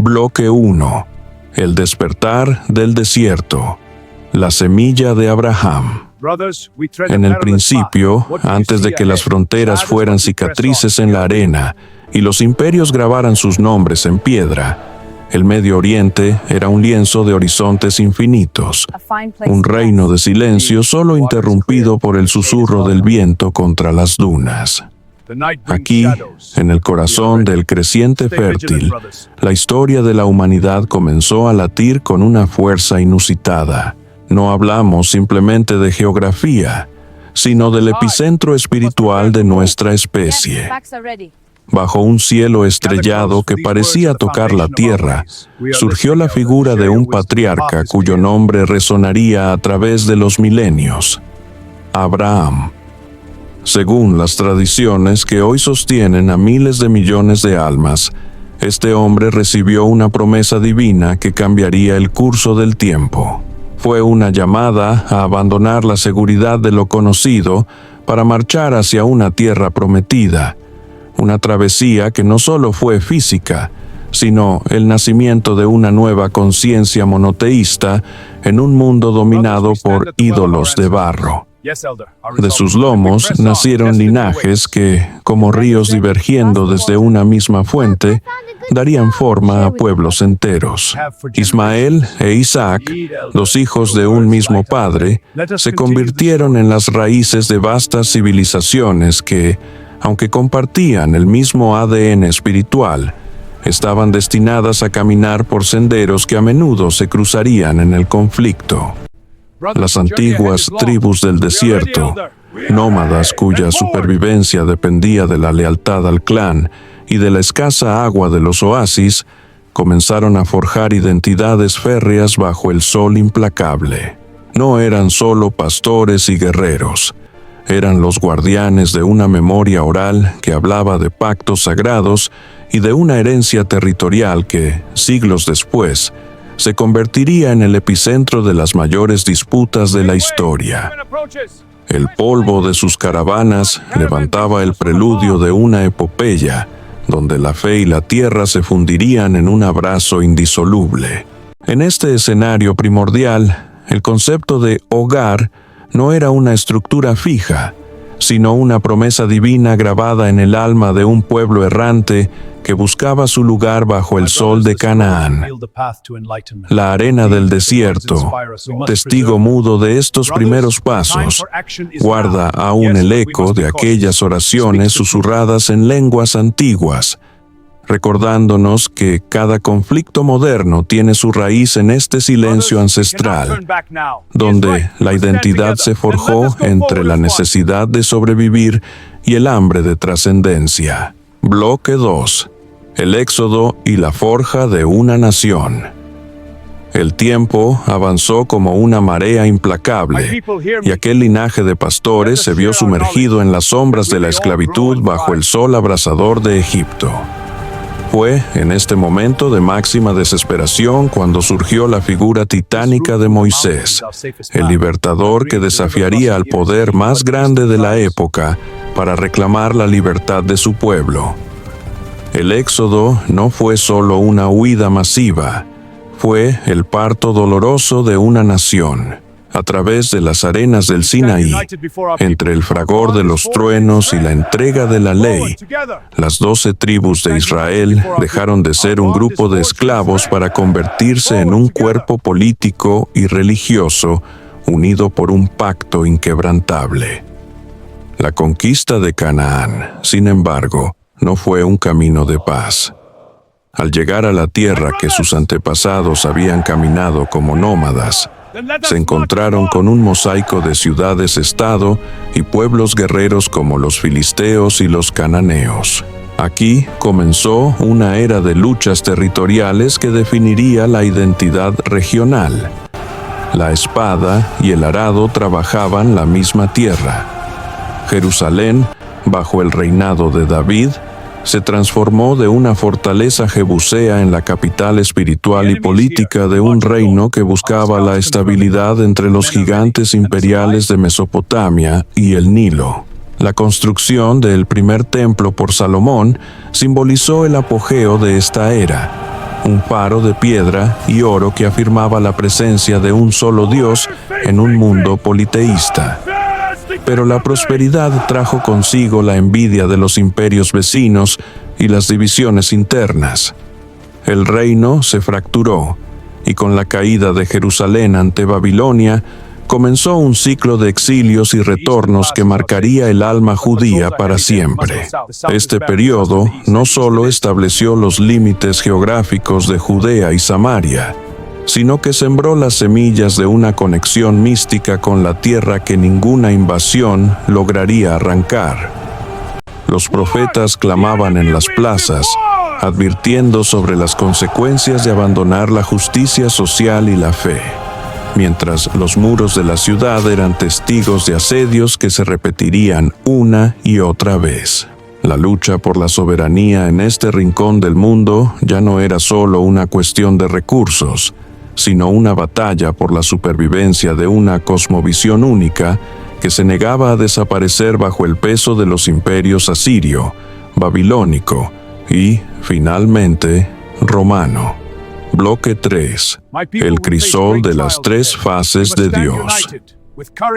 Bloque 1. El despertar del desierto. La semilla de Abraham. En el principio, antes de que las fronteras fueran cicatrices en la arena y los imperios grabaran sus nombres en piedra, el Medio Oriente era un lienzo de horizontes infinitos, un reino de silencio solo interrumpido por el susurro del viento contra las dunas. Aquí, en el corazón del creciente fértil, la historia de la humanidad comenzó a latir con una fuerza inusitada. No hablamos simplemente de geografía, sino del epicentro espiritual de nuestra especie. Bajo un cielo estrellado que parecía tocar la tierra, surgió la figura de un patriarca cuyo nombre resonaría a través de los milenios: Abraham. Según las tradiciones que hoy sostienen a miles de millones de almas, este hombre recibió una promesa divina que cambiaría el curso del tiempo. Fue una llamada a abandonar la seguridad de lo conocido para marchar hacia una tierra prometida, una travesía que no solo fue física, sino el nacimiento de una nueva conciencia monoteísta en un mundo dominado por ídolos de barro. De sus lomos nacieron linajes que, como ríos divergiendo desde una misma fuente, darían forma a pueblos enteros. Ismael e Isaac, los hijos de un mismo padre, se convirtieron en las raíces de vastas civilizaciones que, aunque compartían el mismo ADN espiritual, estaban destinadas a caminar por senderos que a menudo se cruzarían en el conflicto. Las antiguas tribus del desierto, nómadas cuya supervivencia dependía de la lealtad al clan y de la escasa agua de los oasis, comenzaron a forjar identidades férreas bajo el sol implacable. No eran solo pastores y guerreros, eran los guardianes de una memoria oral que hablaba de pactos sagrados y de una herencia territorial que, siglos después, se convertiría en el epicentro de las mayores disputas de la historia. El polvo de sus caravanas levantaba el preludio de una epopeya, donde la fe y la tierra se fundirían en un abrazo indisoluble. En este escenario primordial, el concepto de hogar no era una estructura fija, sino una promesa divina grabada en el alma de un pueblo errante que buscaba su lugar bajo el sol de Canaán. La arena del desierto, testigo mudo de estos primeros pasos, guarda aún el eco de aquellas oraciones susurradas en lenguas antiguas, recordándonos que cada conflicto moderno tiene su raíz en este silencio ancestral, donde la identidad se forjó entre la necesidad de sobrevivir y el hambre de trascendencia. Bloque 2. El éxodo y la forja de una nación. El tiempo avanzó como una marea implacable, y aquel linaje de pastores se vio sumergido en las sombras de la esclavitud bajo el sol abrasador de Egipto. Fue en este momento de máxima desesperación cuando surgió la figura titánica de Moisés, el libertador que desafiaría al poder más grande de la época para reclamar la libertad de su pueblo. El éxodo no fue solo una huida masiva, fue el parto doloroso de una nación. A través de las arenas del Sinaí, entre el fragor de los truenos y la entrega de la ley, las 12 tribus de Israel dejaron de ser un grupo de esclavos para convertirse en un cuerpo político y religioso unido por un pacto inquebrantable. La conquista de Canaán, sin embargo, no fue un camino de paz. Al llegar a la tierra que sus antepasados habían caminado como nómadas, se encontraron con un mosaico de ciudades-estado y pueblos guerreros como los filisteos y los cananeos. Aquí comenzó una era de luchas territoriales que definiría la identidad regional. La espada y el arado trabajaban la misma tierra. Jerusalén, bajo el reinado de David, se transformó de una fortaleza jebusea en la capital espiritual y política de un reino que buscaba la estabilidad entre los gigantes imperiales de Mesopotamia y el Nilo. La construcción del primer templo por Salomón simbolizó el apogeo de esta era, un faro de piedra y oro que afirmaba la presencia de un solo Dios en un mundo politeísta. Pero la prosperidad trajo consigo la envidia de los imperios vecinos y las divisiones internas. El reino se fracturó, y con la caída de Jerusalén ante Babilonia, comenzó un ciclo de exilios y retornos que marcaría el alma judía para siempre. Este periodo no solo estableció los límites geográficos de Judea y Samaria, sino que sembró las semillas de una conexión mística con la tierra que ninguna invasión lograría arrancar. Los profetas clamaban en las plazas, advirtiendo sobre las consecuencias de abandonar la justicia social y la fe, mientras los muros de la ciudad eran testigos de asedios que se repetirían una y otra vez. La lucha por la soberanía en este rincón del mundo ya no era solo una cuestión de recursos, sino una batalla por la supervivencia de una cosmovisión única que se negaba a desaparecer bajo el peso de los imperios asirio, babilónico y, finalmente, romano. Bloque 3. El crisol de las tres fases de Dios.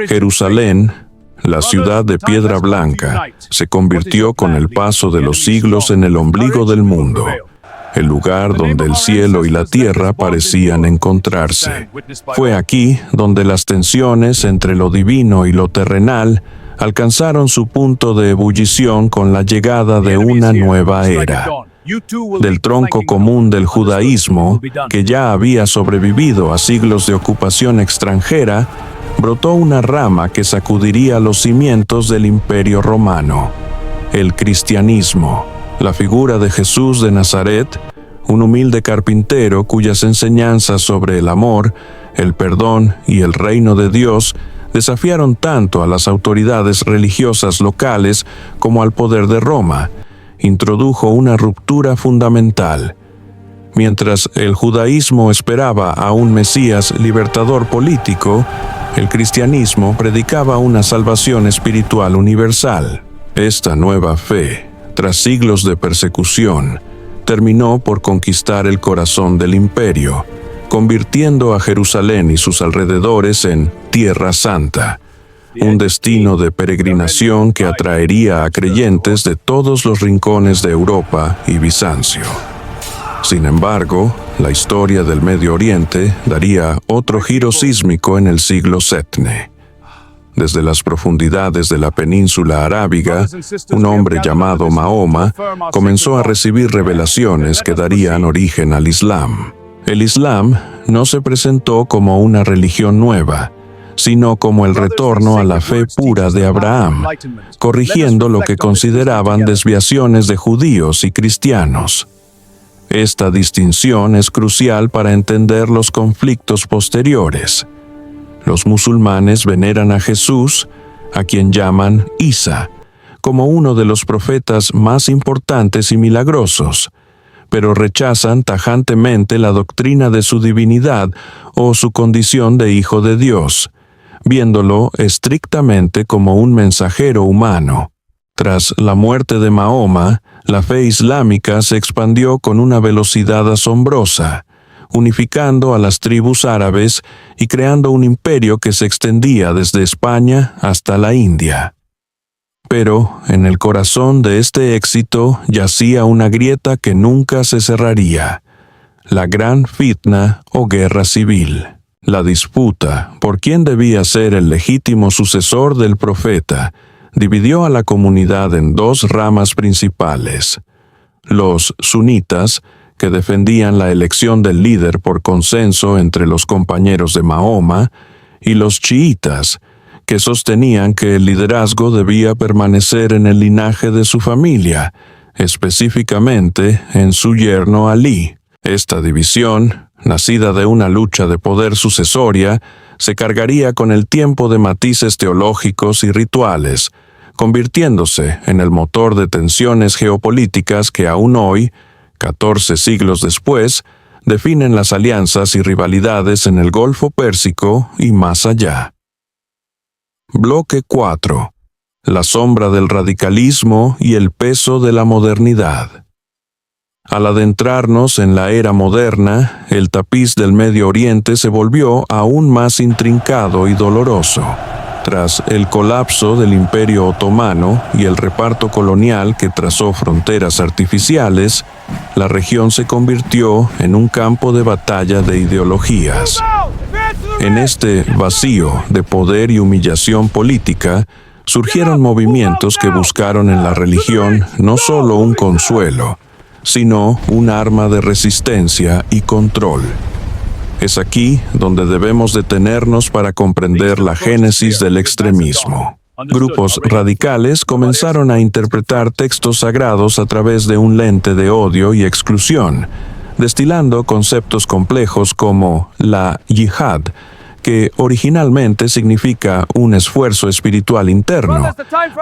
Jerusalén, la ciudad de piedra blanca, se convirtió con el paso de los siglos en el ombligo del mundo, el lugar donde el cielo y la tierra parecían encontrarse. Fue aquí donde las tensiones entre lo divino y lo terrenal alcanzaron su punto de ebullición con la llegada de una nueva era. Del tronco común del judaísmo, que ya había sobrevivido a siglos de ocupación extranjera, brotó una rama que sacudiría los cimientos del Imperio Romano: el cristianismo. La figura de Jesús de Nazaret, un humilde carpintero cuyas enseñanzas sobre el amor, el perdón y el reino de Dios desafiaron tanto a las autoridades religiosas locales como al poder de Roma, introdujo una ruptura fundamental. Mientras el judaísmo esperaba a un Mesías libertador político, el cristianismo predicaba una salvación espiritual universal. Esta nueva fe, tras siglos de persecución, terminó por conquistar el corazón del imperio, convirtiendo a Jerusalén y sus alrededores en Tierra Santa, un destino de peregrinación que atraería a creyentes de todos los rincones de Europa y Bizancio. Sin embargo, la historia del Medio Oriente daría otro giro sísmico en el siglo VII. Desde las profundidades de la península arábiga, un hombre llamado Mahoma comenzó a recibir revelaciones que darían origen al Islam. El Islam no se presentó como una religión nueva, sino como el retorno a la fe pura de Abraham, corrigiendo lo que consideraban desviaciones de judíos y cristianos. Esta distinción es crucial para entender los conflictos posteriores. Los musulmanes veneran a Jesús, a quien llaman Isa, como uno de los profetas más importantes y milagrosos, pero rechazan tajantemente la doctrina de su divinidad o su condición de hijo de Dios, viéndolo estrictamente como un mensajero humano. Tras la muerte de Mahoma, la fe islámica se expandió con una velocidad asombrosa, unificando a las tribus árabes y creando un imperio que se extendía desde España hasta la India. Pero en el corazón de este éxito yacía una grieta que nunca se cerraría: la gran fitna o guerra civil. La disputa por quién debía ser el legítimo sucesor del profeta dividió a la comunidad en dos ramas principales: los sunitas, que defendían la elección del líder por consenso entre los compañeros de Mahoma, y los chiitas, que sostenían que el liderazgo debía permanecer en el linaje de su familia, específicamente en su yerno Alí. Esta división, nacida de una lucha de poder sucesoria, se cargaría con el tiempo de matices teológicos y rituales, convirtiéndose en el motor de tensiones geopolíticas que aún hoy, 14 siglos después, definen las alianzas y rivalidades en el Golfo Pérsico y más allá. Bloque 4. La sombra del radicalismo y el peso de la modernidad. Al adentrarnos en la era moderna, el tapiz del Medio Oriente se volvió aún más intrincado y doloroso. Tras el colapso del Imperio Otomano y el reparto colonial que trazó fronteras artificiales, la región se convirtió en un campo de batalla de ideologías. En este vacío de poder y humillación política, surgieron movimientos que buscaron en la religión no solo un consuelo, sino un arma de resistencia y control. Es aquí donde debemos detenernos para comprender la génesis del extremismo. Grupos radicales comenzaron a interpretar textos sagrados a través de un lente de odio y exclusión, destilando conceptos complejos como la yihad, que originalmente significa un esfuerzo espiritual interno,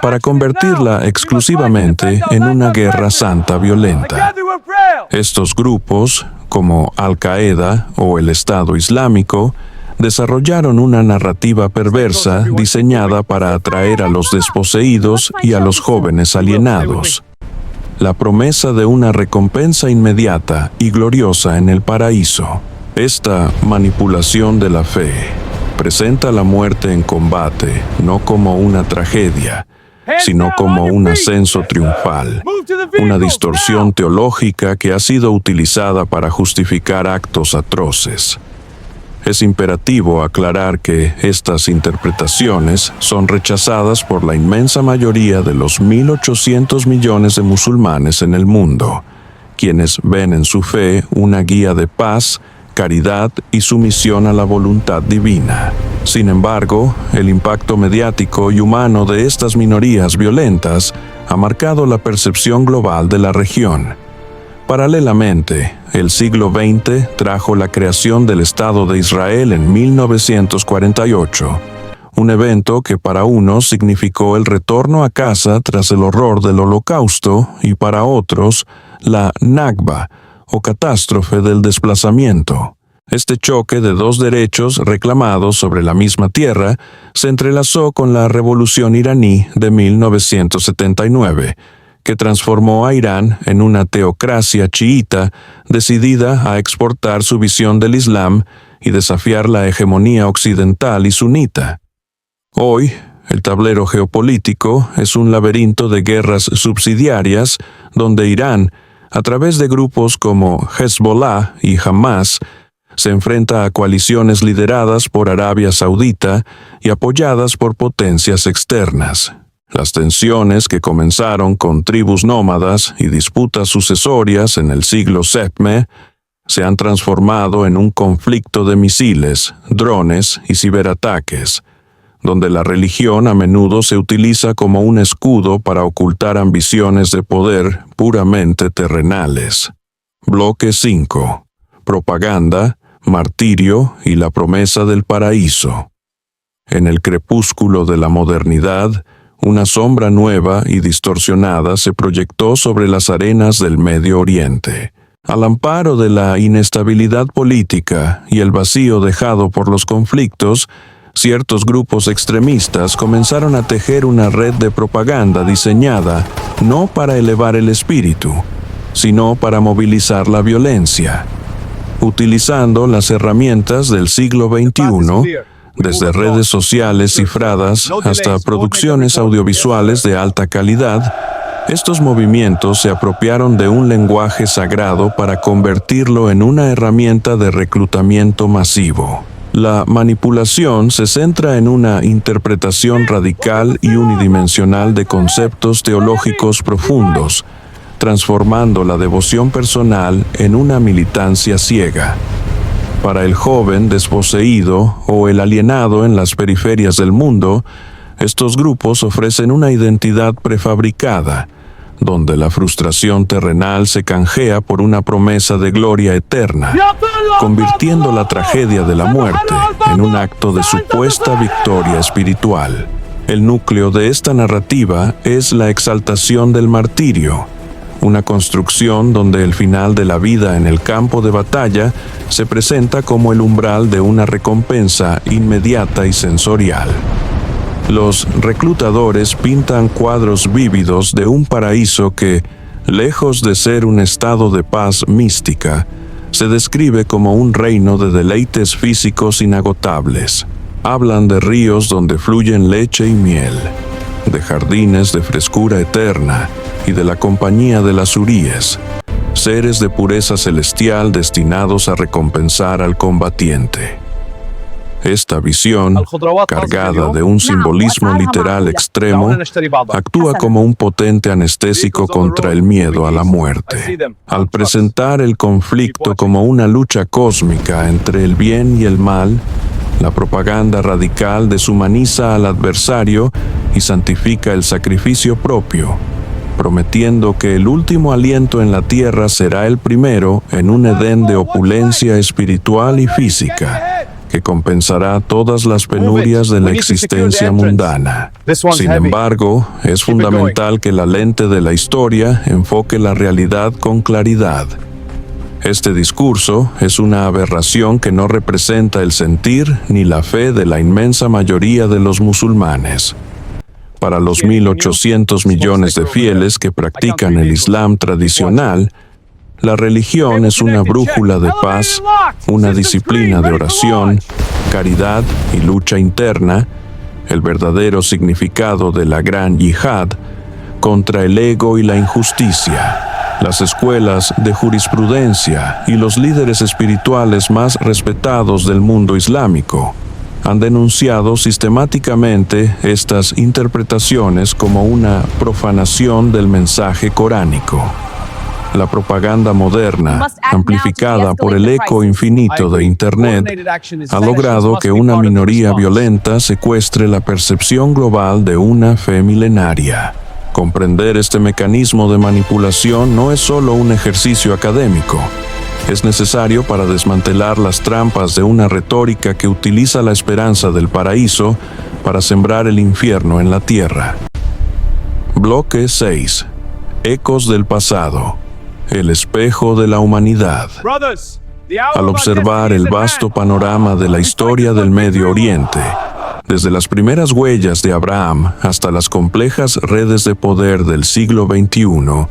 para convertirla exclusivamente en una guerra santa violenta. Estos grupos, como Al-Qaeda o el Estado Islámico, desarrollaron una narrativa perversa diseñada para atraer a los desposeídos y a los jóvenes alienados. La promesa de una recompensa inmediata y gloriosa en el paraíso. Esta manipulación de la fe presenta la muerte en combate no como una tragedia, sino como un ascenso triunfal, una distorsión teológica que ha sido utilizada para justificar actos atroces. Es imperativo aclarar que estas interpretaciones son rechazadas por la inmensa mayoría de los 1.800 millones de musulmanes en el mundo, quienes ven en su fe una guía de paz, caridad y sumisión a la voluntad divina. Sin embargo, el impacto mediático y humano de estas minorías violentas ha marcado la percepción global de la región. Paralelamente, el siglo XX trajo la creación del Estado de Israel en 1948, un evento que para unos significó el retorno a casa tras el horror del Holocausto y para otros, la Nakba, o catástrofe del desplazamiento. Este choque de dos derechos reclamados sobre la misma tierra se entrelazó con la Revolución iraní de 1979, que transformó a Irán en una teocracia chiita decidida a exportar su visión del Islam y desafiar la hegemonía occidental y sunita. Hoy, el tablero geopolítico es un laberinto de guerras subsidiarias donde Irán, a través de grupos como Hezbollah y Hamas, se enfrenta a coaliciones lideradas por Arabia Saudita y apoyadas por potencias externas. Las tensiones que comenzaron con tribus nómadas y disputas sucesorias en el siglo VII se han transformado en un conflicto de misiles, drones y ciberataques, donde la religión a menudo se utiliza como un escudo para ocultar ambiciones de poder puramente terrenales. Bloque 5. Propaganda, martirio y la promesa del paraíso. En el crepúsculo de la modernidad, una sombra nueva y distorsionada se proyectó sobre las arenas del Medio Oriente. Al amparo de la inestabilidad política y el vacío dejado por los conflictos, ciertos grupos extremistas comenzaron a tejer una red de propaganda diseñada no para elevar el espíritu, sino para movilizar la violencia. Utilizando las herramientas del siglo XXI, desde redes sociales cifradas hasta producciones audiovisuales de alta calidad, estos movimientos se apropiaron de un lenguaje sagrado para convertirlo en una herramienta de reclutamiento masivo. La manipulación se centra en una interpretación radical y unidimensional de conceptos teológicos profundos, transformando la devoción personal en una militancia ciega. Para el joven desposeído o el alienado en las periferias del mundo, estos grupos ofrecen una identidad prefabricada, donde la frustración terrenal se canjea por una promesa de gloria eterna, convirtiendo la tragedia de la muerte en un acto de supuesta victoria espiritual. El núcleo de esta narrativa es la exaltación del martirio, una construcción donde el final de la vida en el campo de batalla se presenta como el umbral de una recompensa inmediata y sensorial. Los reclutadores pintan cuadros vívidos de un paraíso que, lejos de ser un estado de paz mística, se describe como un reino de deleites físicos inagotables. Hablan de ríos donde fluyen leche y miel, de jardines de frescura eterna y de la compañía de las huríes, seres de pureza celestial destinados a recompensar al combatiente. Esta visión, cargada de un simbolismo literal extremo, actúa como un potente anestésico contra el miedo a la muerte. Al presentar el conflicto como una lucha cósmica entre el bien y el mal, la propaganda radical deshumaniza al adversario y santifica el sacrificio propio, prometiendo que el último aliento en la tierra será el primero en un Edén de opulencia espiritual y física, que compensará todas las penurias de la existencia mundana. Sin embargo, es fundamental que la lente de la historia enfoque la realidad con claridad. Este discurso es una aberración que no representa el sentir ni la fe de la inmensa mayoría de los musulmanes. Para los 1.800 millones de fieles que practican el Islam tradicional, la religión es una brújula de paz, una disciplina de oración, caridad y lucha interna, el verdadero significado de la gran yihad contra el ego y la injusticia. Las escuelas de jurisprudencia y los líderes espirituales más respetados del mundo islámico han denunciado sistemáticamente estas interpretaciones como una profanación del mensaje coránico. La propaganda moderna, amplificada por el eco infinito de Internet, ha logrado que una minoría violenta secuestre la percepción global de una fe milenaria. Comprender este mecanismo de manipulación no es solo un ejercicio académico. Es necesario para desmantelar las trampas de una retórica que utiliza la esperanza del paraíso para sembrar el infierno en la tierra. Bloque 6. Ecos del pasado. El espejo de la humanidad. Al observar el vasto panorama de la historia del Medio Oriente, desde las primeras huellas de Abraham hasta las complejas redes de poder del siglo XXI,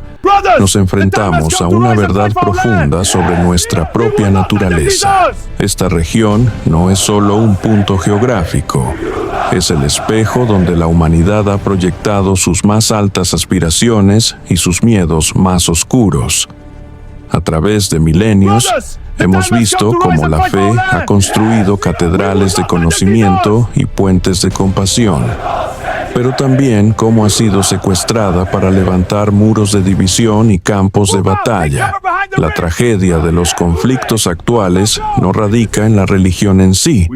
nos enfrentamos a una verdad profunda sobre nuestra propia naturaleza. Esta región no es solo un punto geográfico, es el espejo donde la humanidad ha proyectado sus más altas aspiraciones y sus miedos más oscuros. A través de milenios, hemos visto cómo la fe ha construido catedrales de conocimiento y puentes de compasión, pero también cómo ha sido secuestrada para levantar muros de división y campos de batalla. La tragedia de los conflictos actuales no radica en la religión en sí,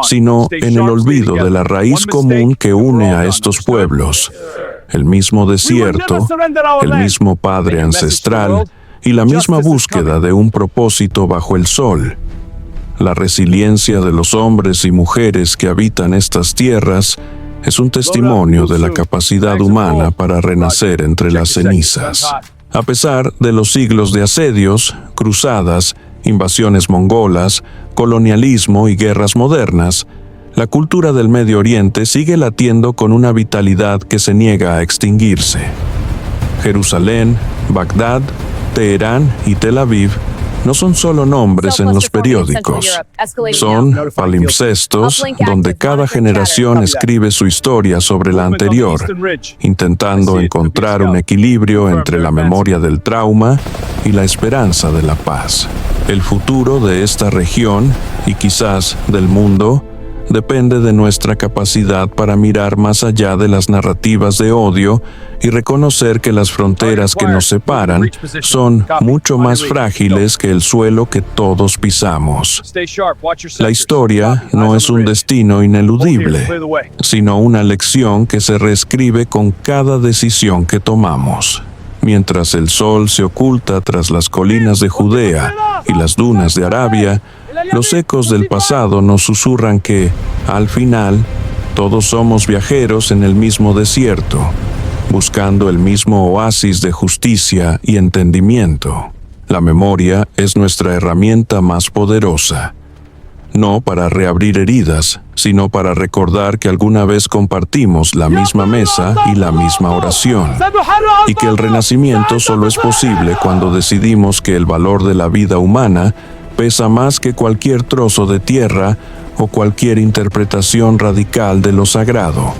sino en el olvido de la raíz común que une a estos pueblos, el mismo desierto, el mismo padre ancestral, y la misma búsqueda de un propósito bajo el sol. La resiliencia de los hombres y mujeres que habitan estas tierras es un testimonio de la capacidad humana para renacer entre las cenizas. A pesar de los siglos de asedios, cruzadas, invasiones mongolas, colonialismo y guerras modernas, la cultura del Medio Oriente sigue latiendo con una vitalidad que se niega a extinguirse. Jerusalén, Bagdad, Teherán y Tel Aviv no son solo nombres en los periódicos, son palimpsestos donde cada generación escribe su historia sobre la anterior, intentando encontrar un equilibrio entre la memoria del trauma y la esperanza de la paz. El futuro de esta región, y quizás del mundo, depende de nuestra capacidad para mirar más allá de las narrativas de odio y reconocer que las fronteras que nos separan son mucho más frágiles que el suelo que todos pisamos. La historia no es un destino ineludible, sino una lección que se reescribe con cada decisión que tomamos. Mientras el sol se oculta tras las colinas de Judea y las dunas de Arabia, los ecos del pasado nos susurran que, al final, todos somos viajeros en el mismo desierto, buscando el mismo oasis de justicia y entendimiento. La memoria es nuestra herramienta más poderosa. no para reabrir heridas, sino para recordar que alguna vez compartimos la misma mesa y la misma oración, y que el renacimiento solo es posible cuando decidimos que el valor de la vida humana pesa más que cualquier trozo de tierra o cualquier interpretación radical de lo sagrado.